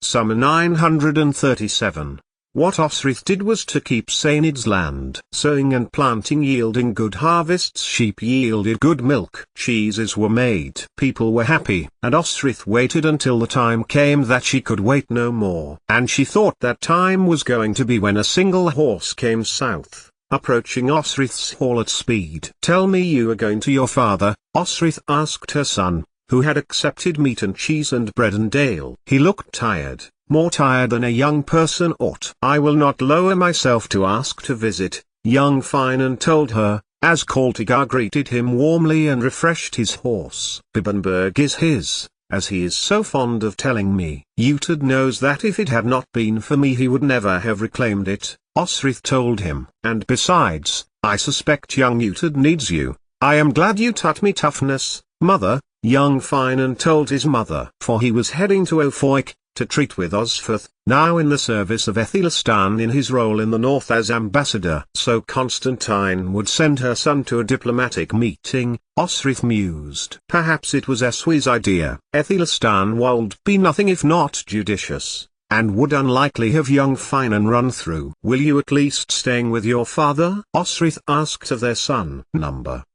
Summer 937. What Osrith did was to keep Sainid's land sowing and planting, yielding good harvests. Sheep yielded good milk. Cheeses were made. People were happy. And Osrith waited until the time came that she could wait no more. And she thought that time was going to be when a single horse came south, approaching Osrith's hall at speed. "Tell me you are going to your father?" Osrith asked her son, who had accepted meat and cheese and bread and ale. He looked tired, more tired than a young person ought. "I will not lower myself to ask to visit," young Finan told her, as Koltigar greeted him warmly and refreshed his horse. "Bibbenberg is his, as he is so fond of telling me. Utad knows that if it had not been for me he would never have reclaimed it," Osrith told him. "And besides, I suspect young Utad needs you. I am glad you taught me toughness, mother," young Finan told his mother. For he was heading to Ofoik, to treat with Osferth, now in the service of Aethelstan in his role in the north as ambassador. So Constantine would send her son to a diplomatic meeting, Osrith mused. Perhaps it was Eswi's idea. Aethelstan would be nothing if not judicious, and would unlikely have young Finan run through. "Will you at least staying with your father?" Osrith asked of their son.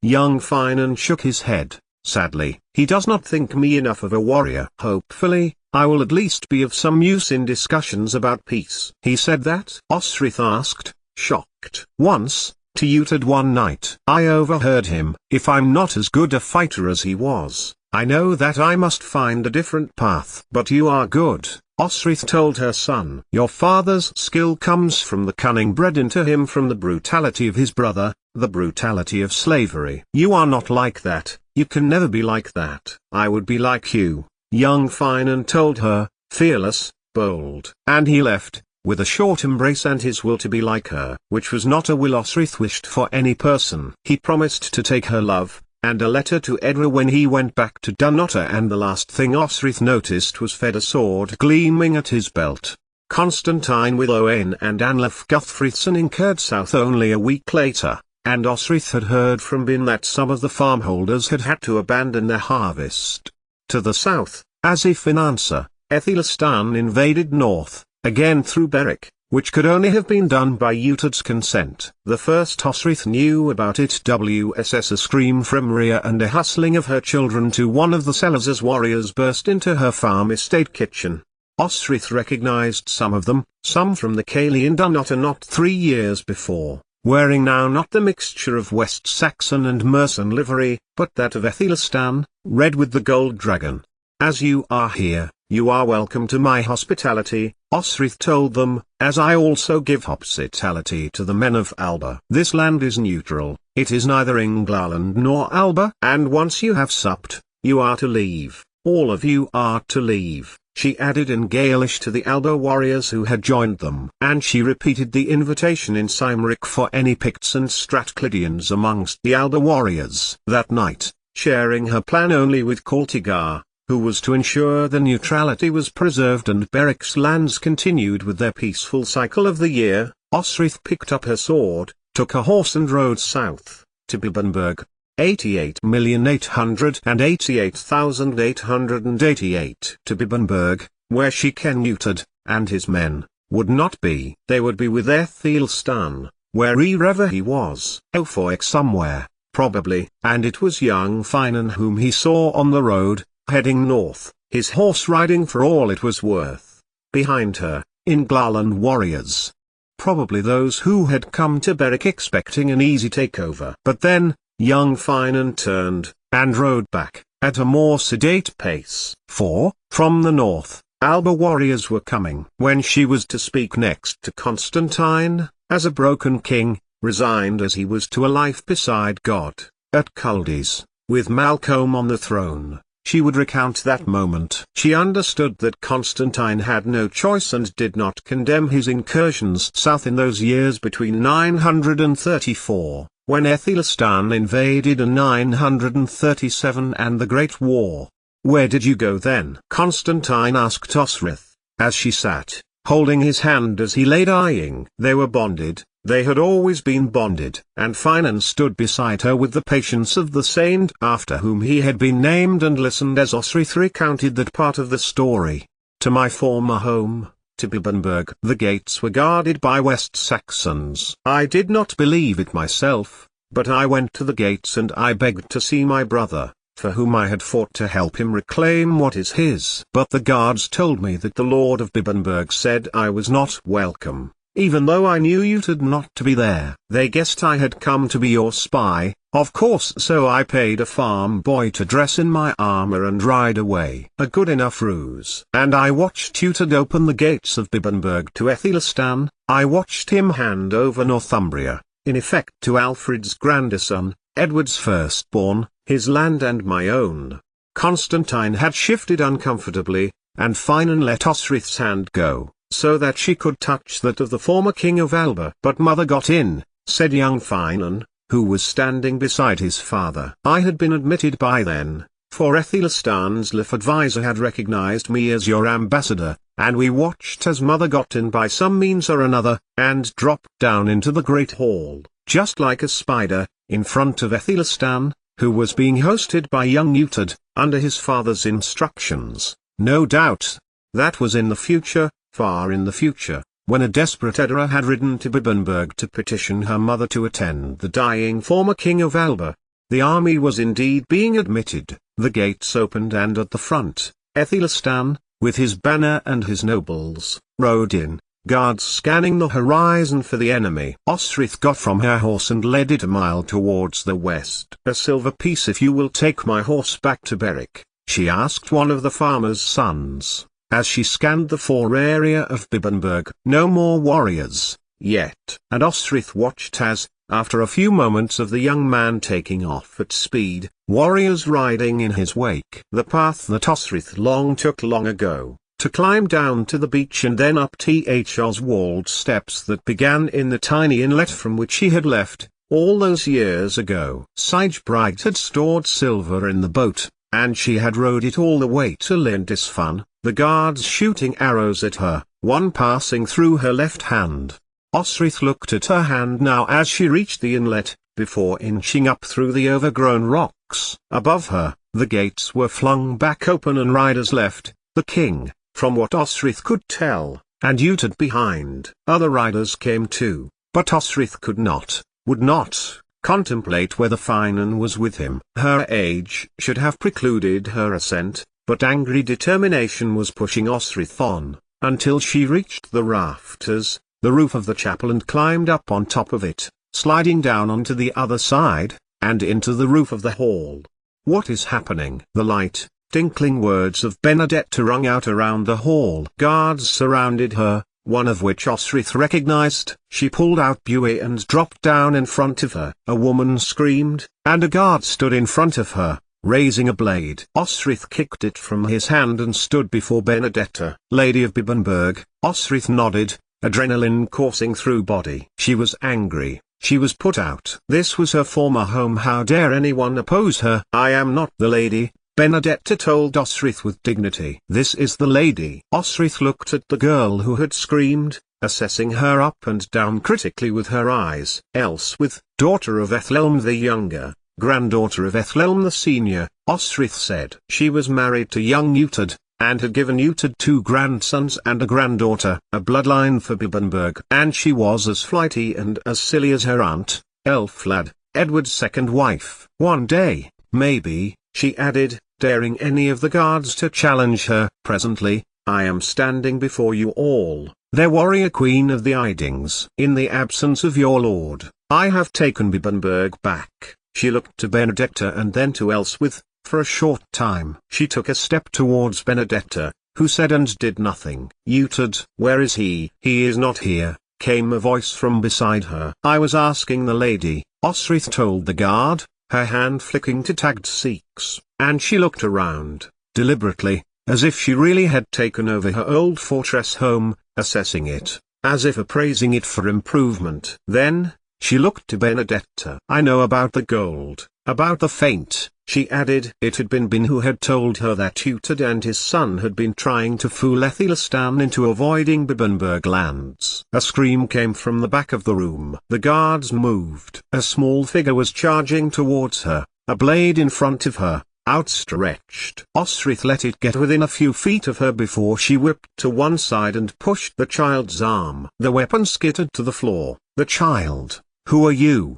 Young Finan shook his head, sadly. "He does not think me enough of a warrior. Hopefully, I will at least be of some use in discussions about peace." "He said that?" Osrith asked, shocked. "Once, to Utad one night. I overheard him. If I'm not as good a fighter as he was, I know that I must find a different path." "But you are good," Osrith told her son. "Your father's skill comes from the cunning bred into him from the brutality of his brother, the brutality of slavery. You are not like that, you can never be like that." "I would be like you," young Finan told her, fearless, bold. And he left, with a short embrace and his will to be like her, which was not a will Osrith wished for any person. He promised to take her love, and a letter to Edra when he went back to Dunnottar, and the last thing Osrith noticed was Fed a sword gleaming at his belt. Constantine with Owain and Anlaf Guthfrithson incurred south only a week later, and Osrith had heard from Bin that some of the farmholders had had to abandon their harvest. To the south, as if in answer, Aethelstan invaded north, again through Berwick, which could only have been done by Utad's consent. The first Osrith knew about it was a scream from Rhea and a hustling of her children to one of the cellars as warriors burst into her farm estate kitchen. Osrith recognized some of them, some from the Cayley in Dunnottar not 3 years before, wearing now not the mixture of West Saxon and Mercian livery, but that of Aethelstan, red with the gold dragon. "As you are here, you are welcome to my hospitality," Osrith told them, "as I also give hospitality to the men of Alba. This land is neutral, it is neither England nor Alba. And once you have supped, you are to leave, all of you are to leave," she added in Gaelish to the Alba warriors who had joined them. And she repeated the invitation in Cymric for any Picts and Strathclydians amongst the Alba warriors. That night, sharing her plan only with Koltigar, who was to ensure the neutrality was preserved and Berwick's lands continued with their peaceful cycle of the year, Osrith picked up her sword, took a horse and rode south, to Bibbenberg, 88,888,888 to Bibbenberg, where she ken Utad, and his men, would not be. They would be with Aethelstan, wherever he was. Ofoik somewhere, probably. And it was young Finan whom he saw on the road, heading north, his horse riding for all it was worth. Behind her, in Glaland warriors. Probably those who had come to Berwick expecting an easy takeover. But then, young Finan turned, and rode back, at a more sedate pace. For, from the north, Alba warriors were coming. When she was to speak next to Constantine, as a broken king, resigned as he was to a life beside God, at Culdees, with Malcolm on the throne, she would recount that moment. She understood that Constantine had no choice and did not condemn his incursions south in those years between 934, when Aethelstan invaded, and 937 and the Great War. "Where did you go then?" Constantine asked Osrith, as she sat, holding his hand as he lay dying. They were bonded. They had always been bonded. And Finan stood beside her with the patience of the saint after whom he had been named, and listened as Osrith recounted that part of the story. to my former home, to Bibbenberg. The gates were guarded by West Saxons. I did not believe it myself, but I went to the gates and I begged to see my brother, for whom I had fought to help him reclaim what is his. But the guards told me that the Lord of Bibbenberg said I was not welcome, even though I knew you did not to be there. They guessed I had come to be your spy, of course, so I paid a farm boy to dress in my armor and ride away. A good enough ruse. And I watched Utad open the gates of Bibbenberg to Aethelstan. I watched him hand over Northumbria, in effect to Alfred's grandson, Edward's firstborn, his land and my own. Constantine had shifted uncomfortably, and Finan let Osrith's hand go, so that she could touch that of the former king of Alba. But mother got in, said young Finan, who was standing beside his father. I had been admitted by then, for Aethelstan's life advisor had recognized me as your ambassador, and we watched as mother got in by some means or another, and dropped down into the great hall, just like a spider, in front of Aethelstan, who was being hosted by young Utad, under his father's instructions. No doubt, that was in the future, far in the future, when a desperate Edera had ridden to Bibbenberg to petition her mother to attend the dying former king of Alba. The army was indeed being admitted, the gates opened, and at the front, Aethelstan, with his banner and his nobles, rode in, guards scanning the horizon for the enemy. Osrith got from her horse and led it a mile towards the west. A silver piece if you will take my horse back to Berwick, she asked one of the farmer's sons, as she scanned the fore area of Bibbenberg. No more warriors, yet. And Osrith watched as, after a few moments of the young man taking off at speed, warriors riding in his wake. The path that Osrith took long ago, to climb down to the beach and then up Th's walled steps that began in the tiny inlet from which he had left, all those years ago. Sigebright had stored silver in the boat, and she had rowed it all the way to Lindisfarne, the guards shooting arrows at her, one passing through her left hand. Osrith looked at her hand now as she reached the inlet, before inching up through the overgrown rocks. Above her, the gates were flung back open and riders left, the king, from what Osrith could tell, and Utad behind. Other riders came too, but Osrith could not, would not, contemplate whether Finan was with him. Her age should have precluded her assent, but angry determination was pushing Osrith on, until she reached the rafters, the roof of the chapel, and climbed up on top of it, sliding down onto the other side, and into the roof of the hall. What is happening? The light, tinkling words of Benedetta rung out around the hall. Guards surrounded her, one of which Osrith recognized. She pulled out Buey and dropped down in front of her. A woman screamed, and a guard stood in front of her, raising a blade. Osrith kicked it from his hand and stood before Benedetta. Lady of Bibbenberg. Osrith nodded, adrenaline coursing through body. She was angry. She was put out. This was her former home. How dare anyone oppose her? I am not the lady, Benedetta told Osrith with dignity. This is the lady. Osrith looked at the girl who had screamed, assessing her up and down critically with her eyes. Elswith, daughter of Ethelm the Younger, granddaughter of Ethelm the Senior, Osrith said. She was married to young Utad, and had given Utad 2 grandsons and a granddaughter, a bloodline for Bibbenberg. And she was as flighty and as silly as her aunt, Elflad, Edward's second wife. One day, maybe, she added, daring any of the guards to challenge her. Presently, I am standing before you all, their warrior queen of the Idings. In the absence of your lord, I have taken Bibbenberg back. She looked to Benedetta and then to Elswith. For a short time she took a step towards Benedetta, who said and did nothing. Utad, where is he? He is not here, came a voice from beside her. I was asking the lady, Osrith told the guard, her hand flicking to tagged Sikhs, and she looked around, deliberately, as if she really had taken over her old fortress home, assessing it, as if appraising it for improvement. Then, she looked to Benedetta. I know about the gold, about the feint, she added. It had been Ben who had told her that Utad and his son had been trying to fool Aethelstan into avoiding Bibbenberg lands. A scream came from the back of the room. The guards moved. A small figure was charging towards her, a blade in front of her, outstretched. Osrith let it get within a few feet of her before she whipped to one side and pushed the child's arm. The weapon skittered to the floor. "The child, who are you?"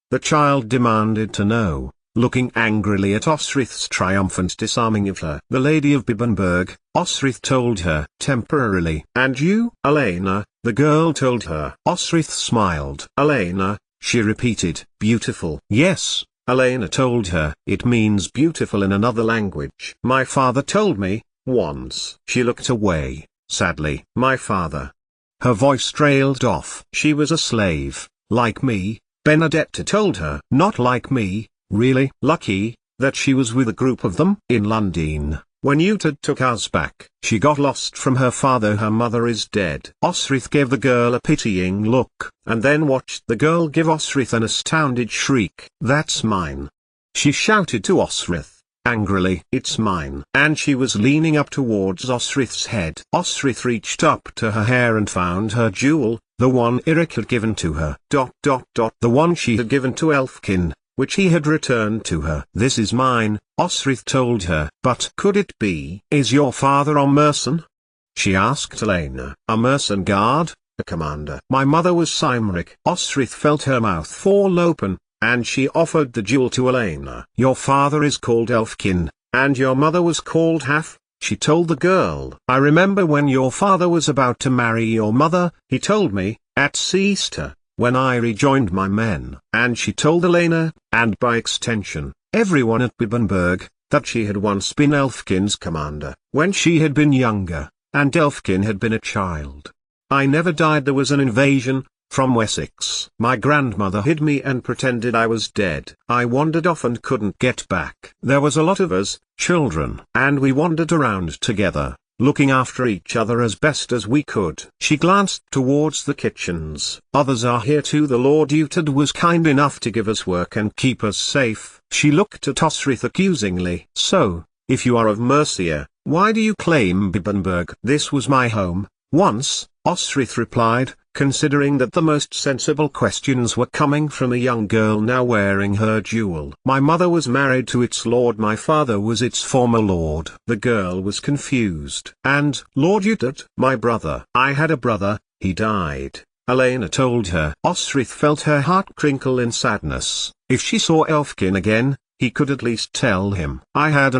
the child demanded to know, looking angrily at Osrith's triumphant disarming of her. "The Lady of Bibbenberg," Osrith told her. "Temporarily." "And you?" "Elena," the girl told her. Osrith smiled. "Elena," she repeated. "Beautiful." "Yes," Elena told her. "It means beautiful in another language. My father told me, once." She looked away, sadly. "My father." Her voice trailed off. "She was a slave, like me," Benedetta told her. "Not like me, really." "Lucky, that she was with a group of them." "In London, when Utad took us back, she got lost from her father. Her mother is dead." Osrith gave the girl a pitying look, and then watched the girl give Osrith an astounded shriek. "That's mine!" she shouted to Osrith, angrily. "It's mine!" And she was leaning up towards Osrith's head. Osrith reached up to her hair and found her jewel, the one Eric had given to her. The one she had given to Elfkin, which he had returned to her. "This is mine," Osrith told her. "But could it be?" "Is your father a mercen?" she asked Elena. "A mercen guard, a commander." "My mother was Cymric." Osrith felt her mouth fall open, and she offered the jewel to Elena. "Your father is called Elfkin, and your mother was called Haf," she told the girl. "I remember when your father was about to marry your mother, he told me, at Easter, when I rejoined my men." And she told Elena, and by extension, everyone at Bibbenberg, that she had once been Elfkin's commander, when she had been younger, and Elfkin had been a child. "I never died. There was an invasion from Wessex. My grandmother hid me and pretended I was dead. I wandered off and couldn't get back. There was a lot of us, children, and we wandered around together, looking after each other as best as we could." She glanced towards the kitchens. "Others are here too. The Lord Utad was kind enough to give us work and keep us safe." She looked at Osrith accusingly. "So, if you are of Mercia, why do you claim Bibbenberg?" "This was my home, once," Osrith replied, considering that the most sensible questions were coming from a young girl now wearing her jewel. "My mother was married to its lord. My father was its former lord." The girl was confused. "And Lord Utad?" "My brother. I had a brother, he died," Elena told her. Osrith felt her heart crinkle in sadness. If she saw Elfkin again, he could at least tell him. "I had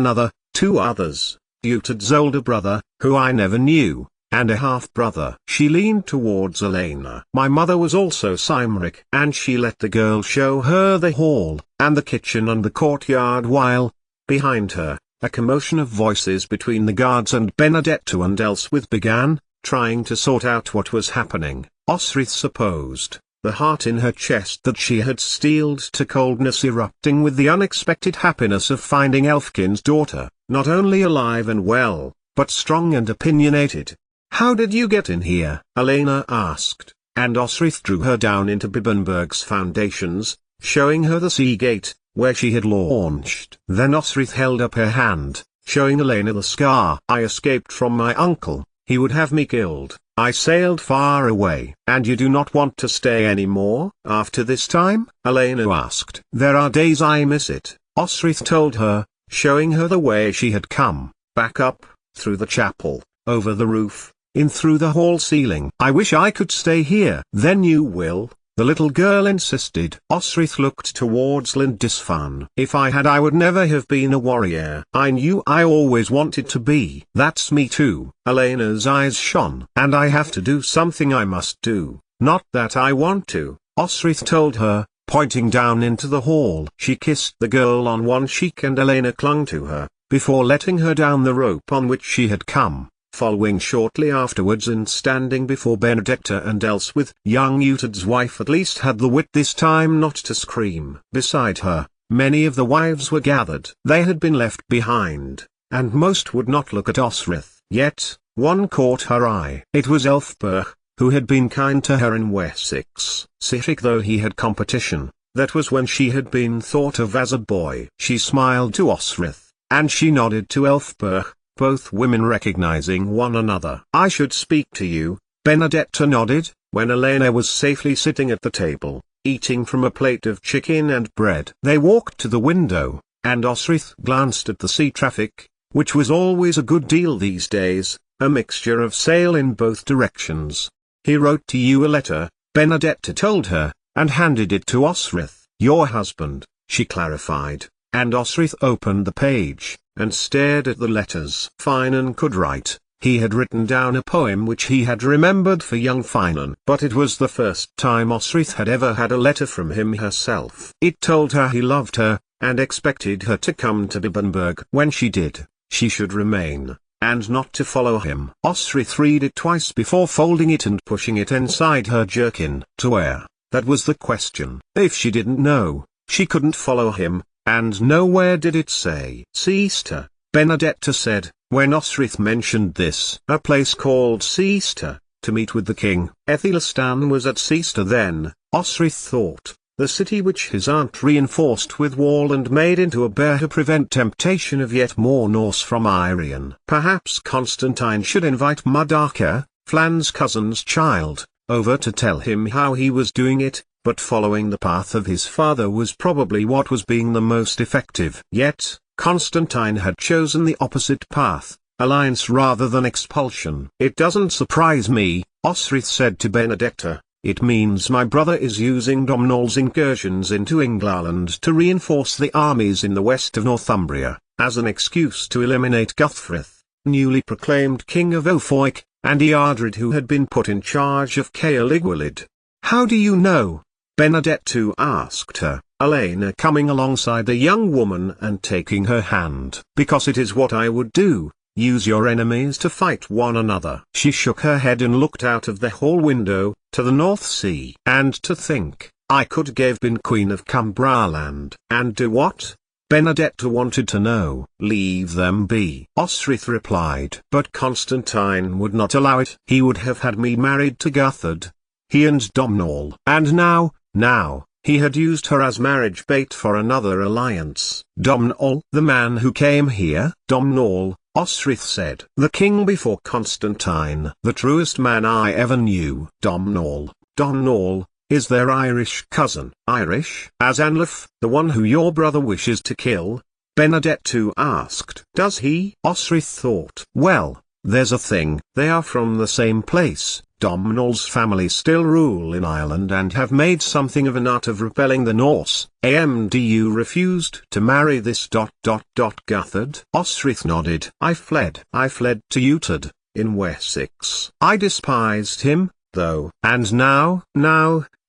two others, Utad's older brother, who I never knew, and a half-brother." She leaned towards Elena. "My mother was also Cymric." And she let the girl show her the hall, and the kitchen and the courtyard while, behind her, a commotion of voices between the guards and Benedetto and Elswith began, trying to sort out what was happening. Osrith supposed, the heart in her chest that she had steeled to coldness erupting with the unexpected happiness of finding Elfkin's daughter, not only alive and well, but strong and opinionated. "How did you get in here?" Elena asked, and Osrith drew her down into Bibbenberg's foundations, showing her the sea gate, where she had launched. Then Osrith held up her hand, showing Elena the scar. "I escaped from my uncle. He would have me killed. I sailed far away." "And you do not want to stay anymore, after this time?" Elena asked. "There are days I miss it," Osrith told her, showing her the way she had come, back up, through the chapel, over the roof, in through the hall ceiling. "I wish I could stay here." "Then you will," the little girl insisted. Osrith looked towards Lindisfarne. "If I had, I would never have been a warrior. I knew I always wanted to be." "That's me too." Elena's eyes shone. "And I have to do something I must do, not that I want to," Osrith told her, pointing down into the hall. She kissed the girl on one cheek and Elena clung to her, before letting her down the rope on which she had come, following shortly afterwards and standing before Benedetta and Elswith. Young Utad's wife at least had the wit this time not to scream. Beside her, many of the wives were gathered. They had been left behind, and most would not look at Osrith. Yet, one caught her eye. It was Elfberh, who had been kind to her in Wessex. Sick though he had competition, that was when she had been thought of as a boy. She smiled to Osrith, and she nodded to Elfberh, both women recognizing one another. "I should speak to you," Benedetta nodded, when Elena was safely sitting at the table, eating from a plate of chicken and bread. They walked to the window, and Osrith glanced at the sea traffic, which was always a good deal these days, a mixture of sail in both directions. "He wrote to you a letter," Benedetta told her, and handed it to Osrith. "Your husband," she clarified, and Osrith opened the page, and stared at the letters. Finan could write. He had written down a poem which he had remembered for young Finan. But it was the first time Osrith had ever had a letter from him herself. It told her he loved her, and expected her to come to Bibbenberg. When she did, she should remain, and not to follow him. Osrith read it twice before folding it and pushing it inside her jerkin. To where? That was the question. If she didn't know, she couldn't follow him, and nowhere did it say. "Seaster," Benedetta said, when Osrith mentioned this. "A place called Seaster, to meet with the king." Aethelstan was at Seaster then, Osrith thought, the city which his aunt reinforced with wall and made into a bear to prevent temptation of yet more Norse from Irian. Perhaps Constantine should invite Mudaka, Flan's cousin's child, over to tell him how he was doing it, but following the path of his father was probably what was being the most effective. Yet, Constantine had chosen the opposite path, alliance rather than expulsion. "It doesn't surprise me," Osrith said to Benedetta. "It means my brother is using Domhnall's incursions into England to reinforce the armies in the west of Northumbria, as an excuse to eliminate Guthfrith, newly proclaimed king of Ulfoich, and Eardred, who had been put in charge of Caerligwylid." "How do you know?" Benedetta asked her, Elena coming alongside the young woman and taking her hand. "Because it is what I would do, use your enemies to fight one another." She shook her head and looked out of the hall window, to the North Sea. "And to think, I could give been Queen of Cumbraland." "And do what?" Benedetta wanted to know. "Leave them be," Osrith replied. "But Constantine would not allow it. He would have had me married to Guthred. He and Domhnall. And now, he had used her as marriage bait for another alliance." "Domhnall, the man who came here?" "Domhnall," Osrith said. "The king before Constantine. The truest man I ever knew." "Domhnall. Domhnall is their Irish cousin." "Irish?" "As Anlaf, the one who your brother wishes to kill?" Benedetta asked. "Does he?" Osrith thought. "Well, there's a thing. They are from the same place. Domhnall's family still rule in Ireland and have made something of an art of repelling the Norse. You refused to marry this ... Guthred?" Osrith nodded. I fled to Utard, in Wessex. I despised him, though. And now,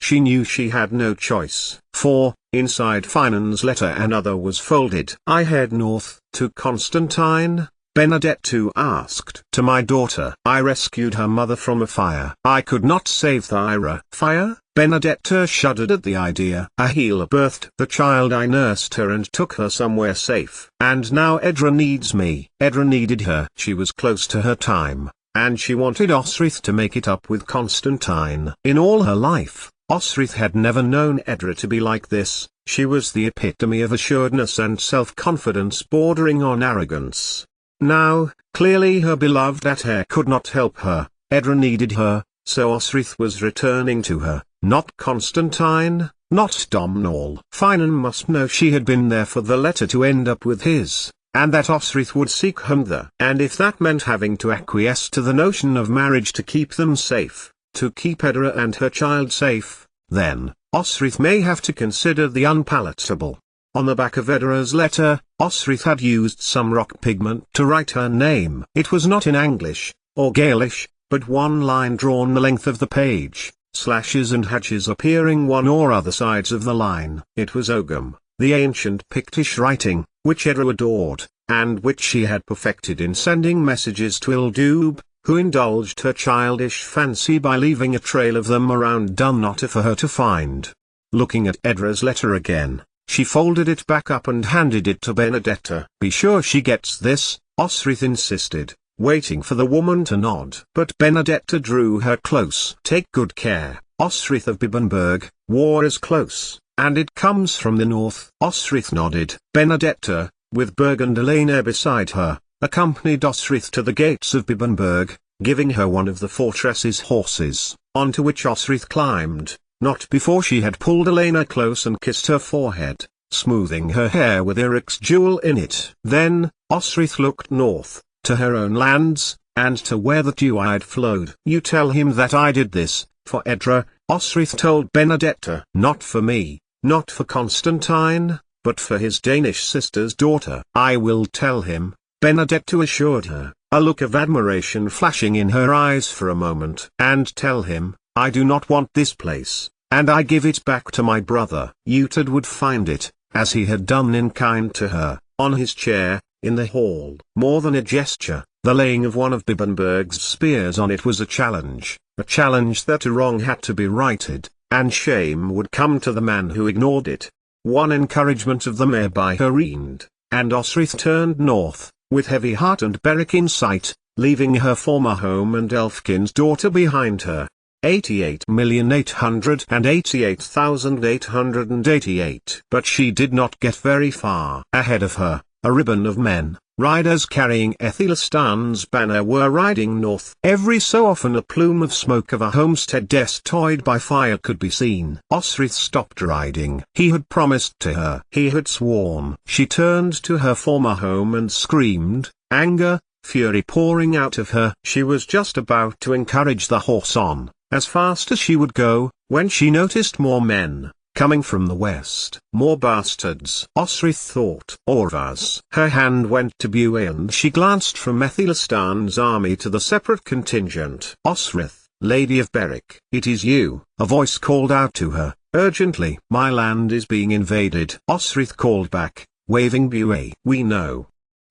she knew she had no choice. For, inside Finan's letter another was folded. "I head north, to Constantine," Benedetta asked. "To my daughter. I rescued her mother from a fire. I could not save Thyra." "Fire?" Benedetta shuddered at the idea. "A healer birthed the child. I nursed her and took her somewhere safe. And now Edra needs me." Edra needed her. She was close to her time, and she wanted Osrith to make it up with Constantine. In all her life, Osrith had never known Edra to be like this. She was the epitome of assuredness and self-confidence bordering on arrogance. Now, clearly her beloved Athair could not help her. Edra needed her, so Osrith was returning to her, not Constantine, not Domhnall. Finan must know she had been there for the letter to end up with his, and that Osrith would seek him there. And if that meant having to acquiesce to the notion of marriage to keep them safe, to keep Edra and her child safe, then, Osrith may have to consider the unpalatable. On the back of Edra's letter, Osrith had used some rock pigment to write her name. It was not in English, or Gaelish, but one line drawn the length of the page, slashes and hatches appearing one or other sides of the line. It was Ogham, the ancient Pictish writing, which Edra adored, and which she had perfected in sending messages to Ildub, who indulged her childish fancy by leaving a trail of them around Dunnottar for her to find. Looking at Edra's letter again, she folded it back up and handed it to Benedetta. "Be sure she gets this," Osrith insisted, waiting for the woman to nod. But Benedetta drew her close. "Take good care, Osrith of Bibbenberg, war is close, and it comes from the north." Osrith nodded. Benedetta, with Berg and Elena beside her, accompanied Osrith to the gates of Bibbenberg, giving her one of the fortress's horses, onto which Osrith climbed. Not before she had pulled Elena close and kissed her forehead, smoothing her hair with Eric's jewel in it. Then, Osrith looked north, to her own lands, and to where the Duide flowed. You tell him that I did this, for Edra, Osrith told Benedetta. Not for me, not for Constantine, but for his Danish sister's daughter. I will tell him, Benedetta assured her, a look of admiration flashing in her eyes for a moment. And tell him, I do not want this place, and I give it back to my brother. Uhtred would find it, as he had done in kind to her, on his chair, in the hall. More than a gesture, the laying of one of Bibbenberg's spears on it was a challenge that a wrong had to be righted, and shame would come to the man who ignored it. One encouragement of the mare by her end, and Osrith turned north, with heavy heart and Beric in sight, leaving her former home and Elfkin's daughter behind her. 88,888,888. But she did not get very far. Ahead of her, a ribbon of men, riders carrying Ethelistan's banner, were riding north. Every so often a plume of smoke of a homestead destroyed by fire could be seen. Osrith stopped riding. He had promised to her. He had sworn. She turned to her former home and screamed, anger, fury pouring out of her. She was just about to encourage the horse on, as fast as she would go, when she noticed more men, coming from the west. More bastards, Osrith thought. Orvas. Her hand went to Bué and she glanced from Ethelistan's army to the separate contingent. Osrith, Lady of Beric. It is you, a voice called out to her, urgently. My land is being invaded. Osrith called back, waving Bué. We know.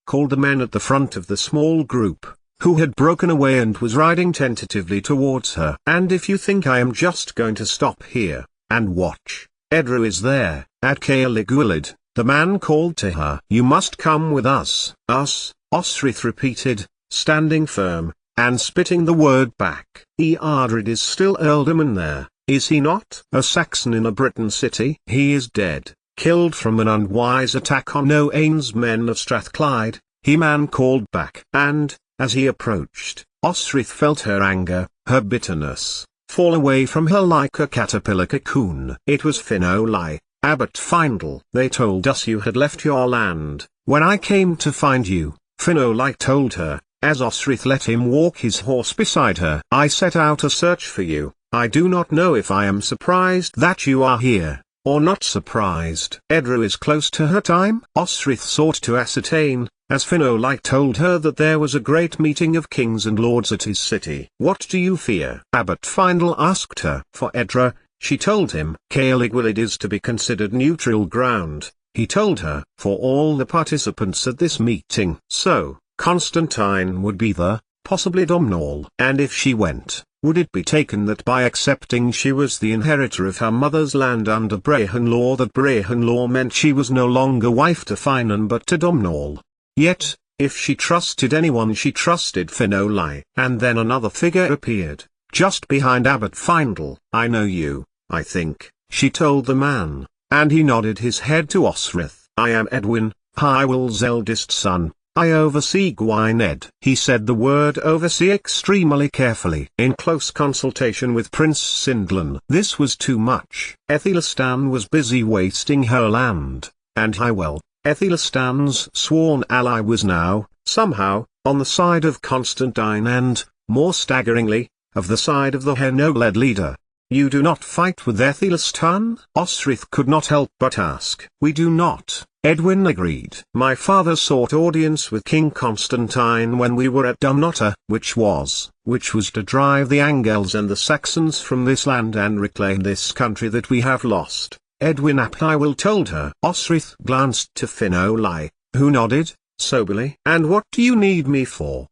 Called the men at the front of the small group, who had broken away and was riding tentatively towards her. And if you think I am just going to stop here, and watch, Edra is there, at Caerleguilid, the man called to her. You must come with us. Us, Osrith repeated, standing firm, and spitting the word back. Eardred is still ealdorman there, is he not? A Saxon in a Briton city? He is dead, killed from an unwise attack on Owain's men of Strathclyde, he man called back. And, as he approached, Osrith felt her anger, her bitterness, fall away from her like a caterpillar cocoon. It was Finolai, Abbot Findle. They told us you had left your land. When I came to find you, Finolai told her, as Osrith let him walk his horse beside her. I set out a search for you. I do not know if I am surprised that you are here, or not surprised. Edra is close to her time? Osrith sought to ascertain, as Finolai told her that there was a great meeting of kings and lords at his city. What do you fear? Abbot Findle asked her. For Edra, she told him. Caerleguilid is to be considered neutral ground, he told her, for all the participants at this meeting. So, Constantine would be there, possibly Domhnall. And if she went, would it be taken that by accepting she was the inheritor of her mother's land under Brehon law, that Brehon law meant she was no longer wife to Finan but to Domhnall? Yet, if she trusted anyone, she trusted Finolai. And then another figure appeared, just behind Abbot Findle. I know you, I think, she told the man, and he nodded his head to Osrith. I am Edwin, Hywel's eldest son. I oversee Gwynedd. He said the word oversee extremely carefully. In close consultation with Prince Sindlan. This was too much. Ethelistan was busy wasting her land, and Hywel, Ethelistan's sworn ally, was now, somehow, on the side of Constantine and, more staggeringly, of the side of the Hainault-led leader. You do not fight with Ethelistan? Osrith could not help but ask. We do not, Edwin agreed. My father sought audience with King Constantine when we were at Dumnota, which was to drive the Angles and the Saxons from this land and reclaim this country that we have lost. Edwin ap Hywel told her. Osrith glanced to Finolai, who nodded, soberly. And what do you need me for?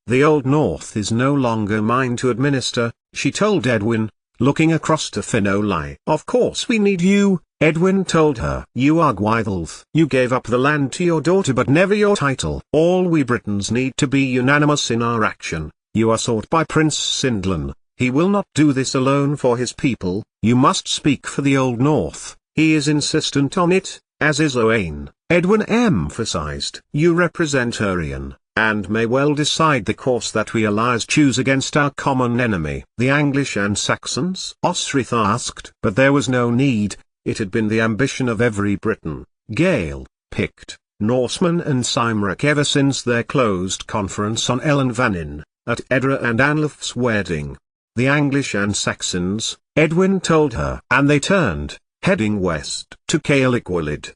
The Old North is no longer mine to administer, she told Edwin, looking across to Finolai. Of course we need you, Edwin told her. You are Gwythelf. You gave up the land to your daughter but never your title. All we Britons need to be unanimous in our action. You are sought by Prince Sindlan. He will not do this alone for his people. You must speak for the Old North. He is insistent on it, as is Owain. Edwin emphasized. You represent Urien, and may well decide the course that we allies choose against our common enemy. The English and Saxons? Osrith asked. But there was no need. It had been the ambition of every Briton, Gael, Pict, Norseman and Cymric. Ever since their closed conference on Elanvanin, at Edra and Anluf's wedding, the Anglish and Saxons, Edwin told her, and they turned, heading west to Caelic Willid.